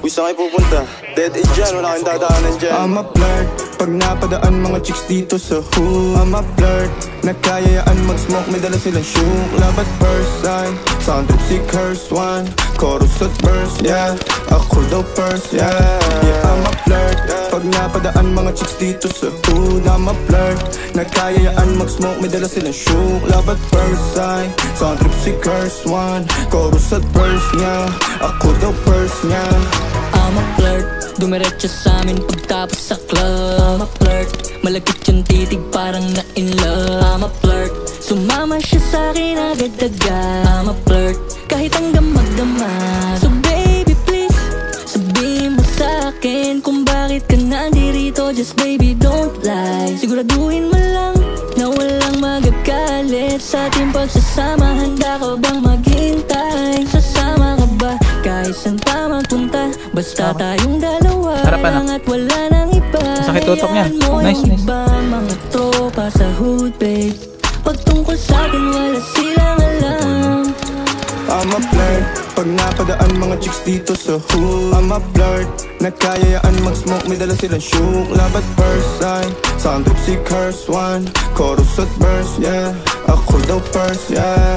Uy, saan kayo pupunta? Dead end dyan, wala kang dadaanan dyan. I'm a flirt, pag napadaan mga chicks dito sa hood. I'm a flirt, nakayayaan mag-smoke, may dala silang shook. Love at first sight, sound trip si curse one. Chorus at verse, yeah, ako daw first, yeah. Yeah, I'm a flirt, pag napadaan mga chicks dito sa hood. I'm a flirt, nakayayaan mag-smoke, may dala silang shook. Love at first sight, sound trip si curse one. Chorus at verse, yeah, ako daw first, yeah. I'm a flirt, dumiretso sa amin pagtapos sa club. I'm a flirt, malagkit yung titig parang na in love. I'm a flirt, sumama siya sa'kin agad-agad. I'm a flirt, kahit hanggang magdamag. So baby please, sabihin mo sa'kin kung bakit ka nandirito. Just baby don't lie, siguraduhin mo lang na walang magagalit sa ating pagsasama. Handa ka bang maghintay? Sasama ka ba kahit saan pa magpunta? Basta tayong dalawa lang at wala nang iba. Sakit tutok niya. Nice, nice. Mga tropa sa hood, babe, pagtungkol sa'kin wala silang alam. I'm a flirt, pag napadaan mga chicks dito sa hood. I'm a flirt, nakayayaan mag-smoke, may dala silang shook. Love at first sight, sound trip si curse one. Chorus at verse, yeah, ako daw first, yeah.